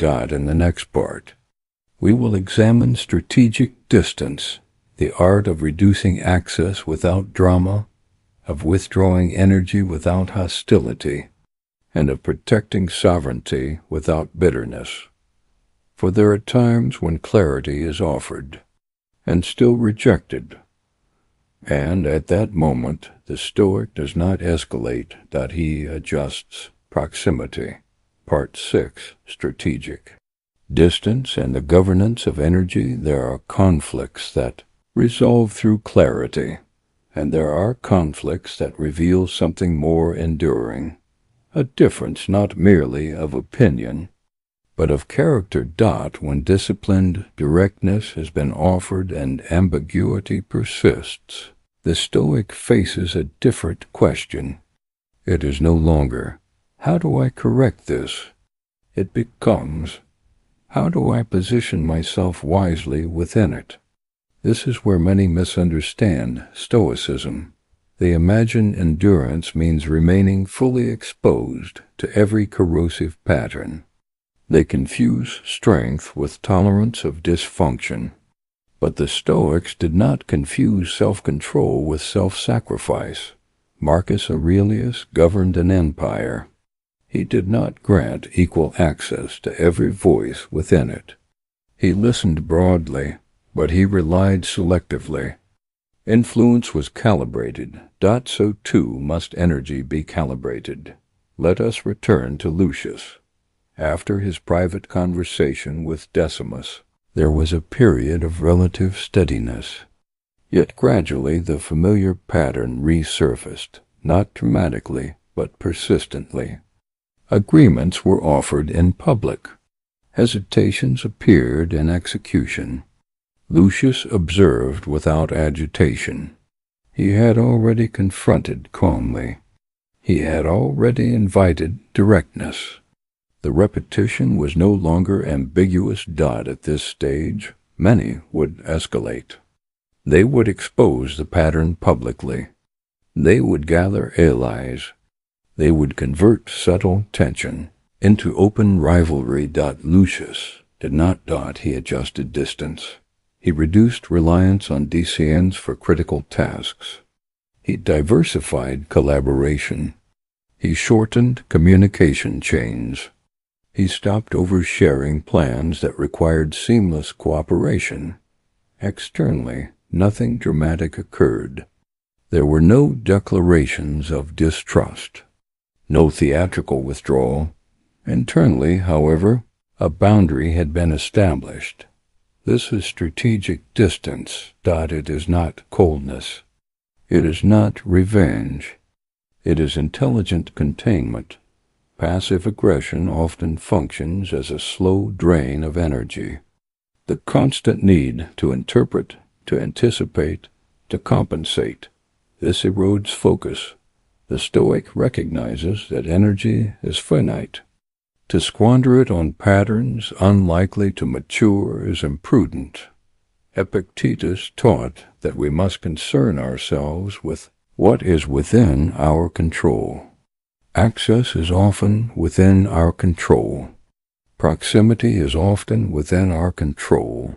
In the next part, we will examine strategic distance, the art of reducing access without drama, of withdrawing energy without hostility, and of protecting sovereignty without bitterness. For there are times when clarity is offered and still rejected, and at that moment the Stoic does not escalate, he adjusts. Proximity. Part 6. Strategic. Distance and the governance of energy. There are conflicts that resolve through clarity, and there are conflicts that reveal something more enduring, a difference not merely of opinion, but of character. When disciplined directness has been offered and ambiguity persists, the Stoic faces a different question. It is no longer, how do I correct this? It becomes, how do I position myself wisely within it? This is where many misunderstand Stoicism. They imagine endurance means remaining fully exposed to every corrosive pattern. They confuse strength with tolerance of dysfunction. But the Stoics did not confuse self-control with self-sacrifice. Marcus Aurelius governed an empire. He did not grant equal access to every voice within it. He listened broadly, but he relied selectively. Influence was calibrated. So too must energy be calibrated. Let us return to Lucius. After his private conversation with Decimus, there was a period of relative steadiness. Yet gradually the familiar pattern resurfaced, not dramatically, but persistently. Agreements were offered in public. Hesitations appeared in execution. Lucius observed without agitation. He had already confronted calmly. He had already invited directness. The repetition was no longer ambiguous. At this stage, many would escalate. They would expose the pattern publicly. They would gather allies. They would convert subtle tension into open rivalry. Lucius did not. He adjusted distance. He reduced reliance on decisions for critical tasks. He diversified collaboration. He shortened communication chains. He stopped oversharing plans that required seamless cooperation. Externally, nothing dramatic occurred. There were no declarations of distrust, no theatrical withdrawal. Internally, however, a boundary had been established. This is strategic distance. It is not coldness. It is not revenge. It is intelligent containment. Passive aggression often functions as a slow drain of energy. The constant need to interpret, to anticipate, to compensate. This erodes focus. The Stoic recognizes that energy is finite. To squander it on patterns unlikely to mature is imprudent. Epictetus taught that we must concern ourselves with what is within our control. Access is often within our control. Proximity is often within our control.